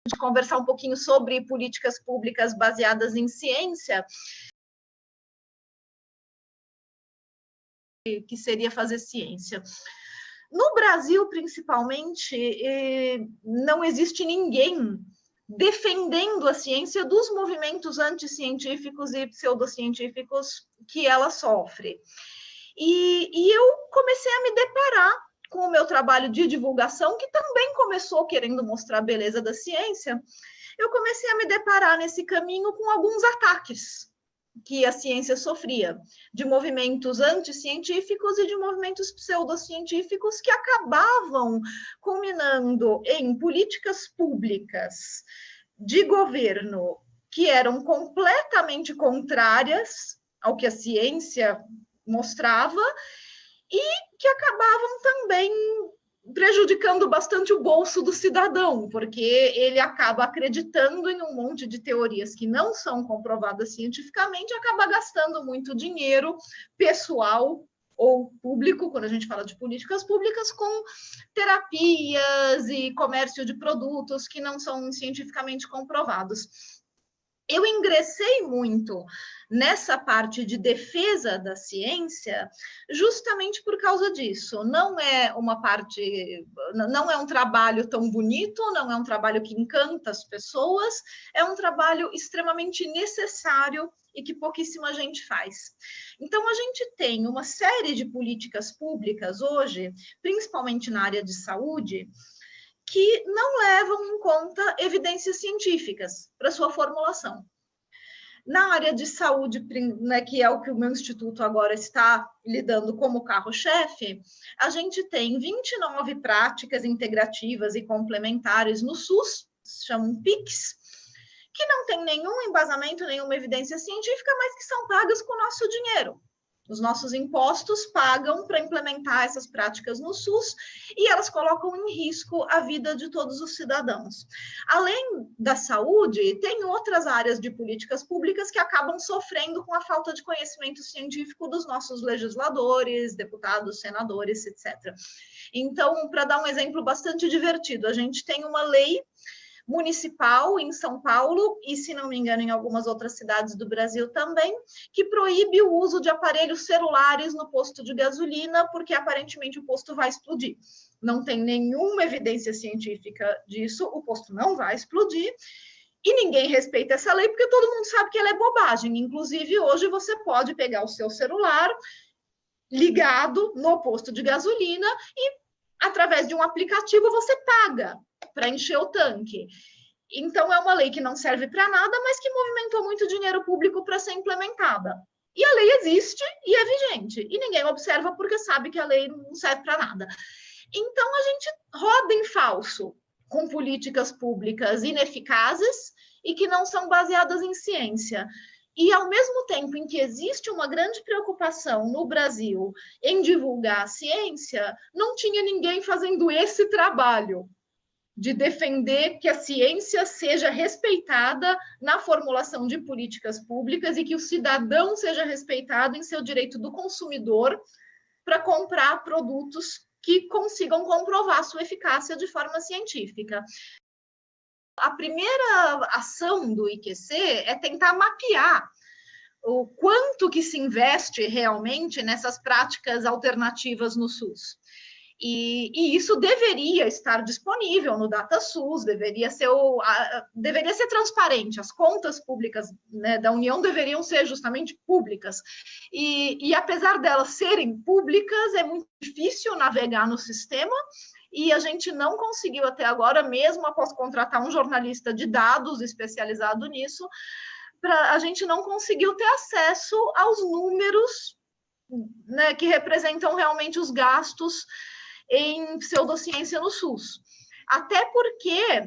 de conversar um pouquinho sobre políticas públicas baseadas em ciência, que seria fazer ciência. No Brasil, principalmente, não existe ninguém defendendo a ciência dos movimentos anticientíficos e pseudocientíficos que ela sofre. E eu comecei a me deparar com o meu trabalho de divulgação, que também começou querendo mostrar a beleza da ciência. Eu comecei a me deparar nesse caminho com alguns ataques que a ciência sofria, de movimentos anticientíficos e de movimentos pseudocientíficos que acabavam culminando em políticas públicas de governo que eram completamente contrárias ao que a ciência mostrava e que acabavam também prejudicando bastante o bolso do cidadão, porque ele acaba acreditando em um monte de teorias que não são comprovadas cientificamente, acaba gastando muito dinheiro pessoal ou público, quando a gente fala de políticas públicas, com terapias e comércio de produtos que não são cientificamente comprovados. Eu ingressei muito nessa parte de defesa da ciência justamente por causa disso. Não é uma parte, não é um trabalho tão bonito, não é um trabalho que encanta as pessoas, é um trabalho extremamente necessário e que pouquíssima gente faz. Então, a gente tem uma série de políticas públicas hoje, principalmente na área de saúde, que não levam em conta evidências científicas para sua formulação. Na área de saúde, né, que é o que o meu instituto agora está lidando como carro-chefe, a gente tem 29 práticas integrativas e complementares no SUS, se chamam PICs, que não tem nenhum embasamento, nenhuma evidência científica, mas que são pagas com o nosso dinheiro. Os nossos impostos pagam para implementar essas práticas no SUS e elas colocam em risco a vida de todos os cidadãos. Além da saúde, tem outras áreas de políticas públicas que acabam sofrendo com a falta de conhecimento científico dos nossos legisladores, deputados, senadores, etc. Então, para dar um exemplo bastante divertido, a gente tem uma lei municipal em São Paulo e, se não me engano, em algumas outras cidades do Brasil também, que proíbe o uso de aparelhos celulares no posto de gasolina, porque aparentemente o posto vai explodir. Não tem nenhuma evidência científica disso, o posto não vai explodir, e ninguém respeita essa lei, porque todo mundo sabe que ela é bobagem. Inclusive, hoje você pode pegar o seu celular ligado no posto de gasolina e, através de um aplicativo, você paga para encher o tanque. Então, é uma lei que não serve para nada, mas que movimentou muito dinheiro público para ser implementada. E a lei existe e é vigente. E ninguém observa porque sabe que a lei não serve para nada. Então, a gente roda em falso com políticas públicas ineficazes e que não são baseadas em ciência. E, ao mesmo tempo em que existe uma grande preocupação no Brasil em divulgar a ciência, não tinha ninguém fazendo esse trabalho de defender que a ciência seja respeitada na formulação de políticas públicas e que o cidadão seja respeitado em seu direito do consumidor para comprar produtos que consigam comprovar sua eficácia de forma científica. A primeira ação do IQC é tentar mapear o quanto que se investe realmente nessas práticas alternativas no SUS. E isso deveria estar disponível no DataSUS, deveria ser transparente. As contas públicas, né, da União deveriam ser justamente públicas. E apesar delas serem públicas, é muito difícil navegar no sistema, e a gente não conseguiu até agora, mesmo após contratar um jornalista de dados especializado nisso, a gente não conseguiu ter acesso aos números, né, que representam realmente os gastos em pseudociência no SUS. Até porque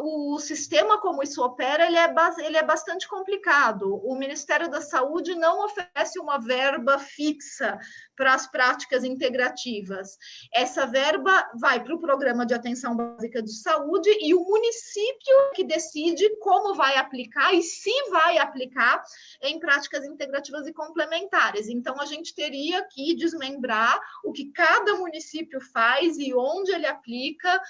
o sistema como isso opera, ele é bastante complicado. O Ministério da Saúde não oferece uma verba fixa para as práticas integrativas. Essa verba vai para o Programa de Atenção Básica de Saúde e o município que decide como vai aplicar e se vai aplicar em práticas integrativas e complementares. Então, a gente teria que desmembrar o que cada município faz e onde ele aplica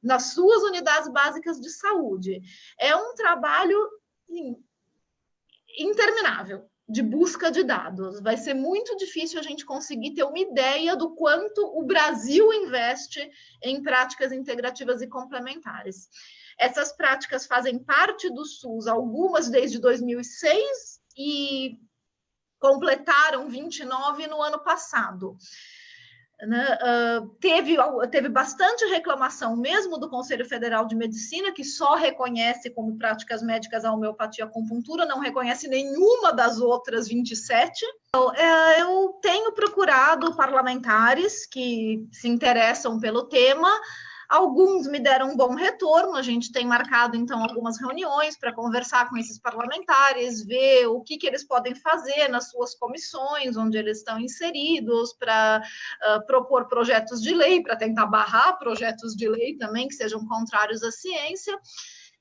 nas suas unidades básicas públicas de saúde. É um trabalho interminável de busca de dados. Vai ser muito difícil a gente conseguir ter uma ideia do quanto o Brasil investe em práticas integrativas e complementares. Essas práticas fazem parte do SUS, algumas desde 2006 e completaram 29 no ano passado. Né? Teve bastante reclamação mesmo do Conselho Federal de Medicina, que só reconhece como práticas médicas a homeopatia e a acupuntura, não reconhece nenhuma das outras 27. Então, eu tenho procurado parlamentares que se interessam pelo tema. Alguns me deram um bom retorno, a gente tem marcado, então, algumas reuniões para conversar com esses parlamentares, ver o que eles podem fazer nas suas comissões, onde eles estão inseridos, para propor projetos de lei, para tentar barrar projetos de lei também que sejam contrários à ciência.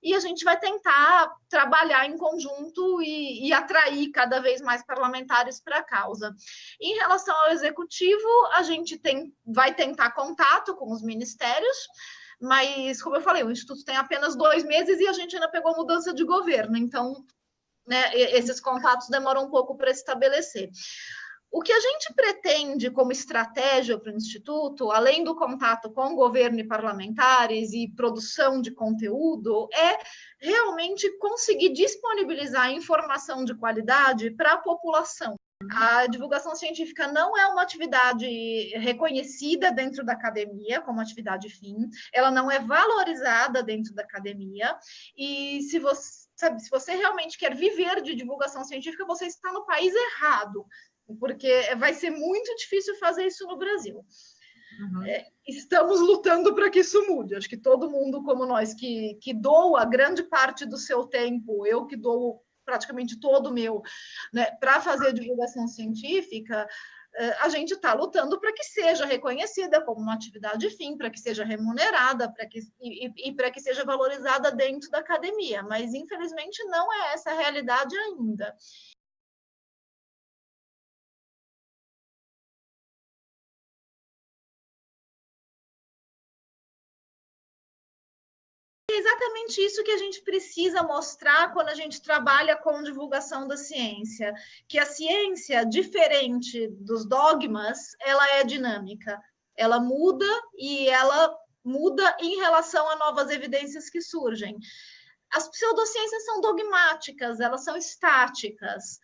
E a gente vai tentar trabalhar em conjunto e atrair cada vez mais parlamentares para a causa. Em relação ao executivo, a gente vai tentar contato com os ministérios, mas, como eu falei, o Instituto tem apenas 2 meses e a gente ainda pegou mudança de governo, então, né, esses contatos demoram um pouco para estabelecer. O que a gente pretende como estratégia para o Instituto, além do contato com o governo e parlamentares e produção de conteúdo, é realmente conseguir disponibilizar informação de qualidade para a população. A divulgação científica não é uma atividade reconhecida dentro da academia como atividade fim, ela não é valorizada dentro da academia, e se você realmente quer viver de divulgação científica, você está no país errado, porque vai ser muito difícil fazer isso no Brasil. Uhum. Estamos lutando para que isso mude. Acho que todo mundo como nós que doa grande parte do seu tempo, eu que dou praticamente todo o meu, né, para fazer divulgação científica, a gente está lutando para que seja reconhecida como uma atividade fim, para que seja remunerada, e para que seja valorizada dentro da academia. Mas, infelizmente, não é essa a realidade ainda. É exatamente isso que a gente precisa mostrar quando a gente trabalha com divulgação da ciência, que a ciência, diferente dos dogmas, ela é dinâmica, ela muda e ela muda em relação a novas evidências que surgem. As pseudociências são dogmáticas, elas são estáticas.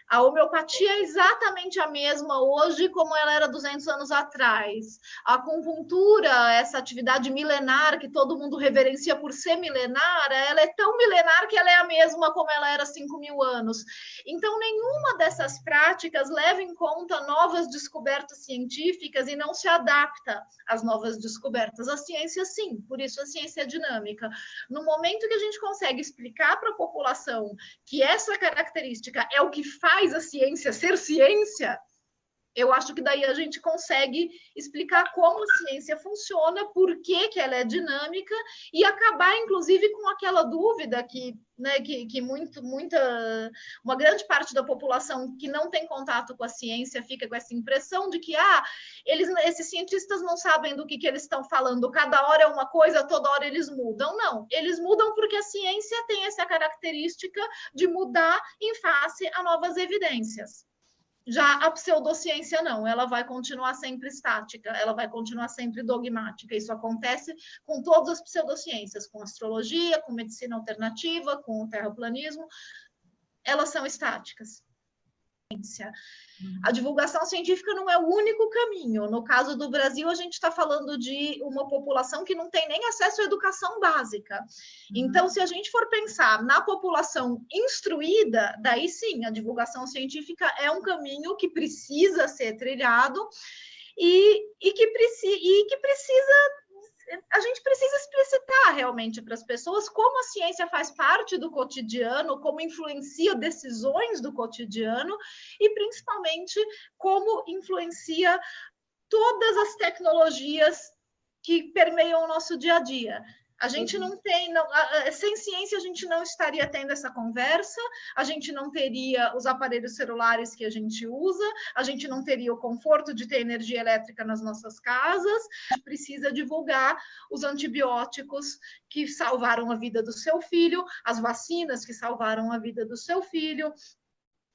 A homeopatia é exatamente a mesma hoje como ela era 200 anos atrás. A acupuntura, essa atividade milenar que todo mundo reverencia por ser milenar, ela é tão milenar que ela é a mesma como ela era 5.000 anos. Então, nenhuma dessas práticas leva em conta novas descobertas científicas e não se adapta às novas descobertas. A ciência, sim, por isso a ciência é dinâmica. No momento que a gente consegue explicar para a população que essa característica é o que faz a ciência ser ciência, eu acho que daí a gente consegue explicar como a ciência funciona, por que ela é dinâmica e acabar, inclusive, com aquela dúvida que uma grande parte da população que não tem contato com a ciência fica com essa impressão de que esses cientistas não sabem do que eles estão falando, cada hora é uma coisa, toda hora eles mudam. Não, eles mudam porque a ciência tem essa característica de mudar em face a novas evidências. Já a pseudociência não, ela vai continuar sempre estática, ela vai continuar sempre dogmática. Isso acontece com todas as pseudociências, com astrologia, com medicina alternativa, com o terraplanismo, elas são estáticas. A divulgação científica não é o único caminho. No caso do Brasil, a gente está falando de uma população que não tem nem acesso à educação básica. Então, se a gente for pensar na população instruída, daí sim, a divulgação científica é um caminho que precisa ser trilhado e que precisa a gente precisa explicitar realmente para as pessoas como a ciência faz parte do cotidiano, como influencia decisões do cotidiano e, principalmente, como influencia todas as tecnologias que permeiam o nosso dia a dia. A gente não tem, sem ciência a gente não estaria tendo essa conversa, a gente não teria os aparelhos celulares que a gente usa, a gente não teria o conforto de ter energia elétrica nas nossas casas. A gente precisa divulgar os antibióticos que salvaram a vida do seu filho, as vacinas que salvaram a vida do seu filho,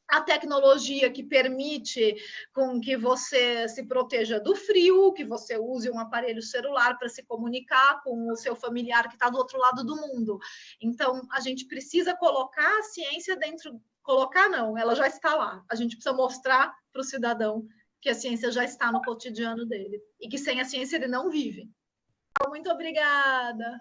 a tecnologia que permite com que você se proteja do frio, que você use um aparelho celular para se comunicar com o seu familiar que está do outro lado do mundo. Então, a gente precisa colocar a ciência dentro... Colocar não, ela já está lá. A gente precisa mostrar para o cidadão que a ciência já está no cotidiano dele e que sem a ciência ele não vive. Muito obrigada.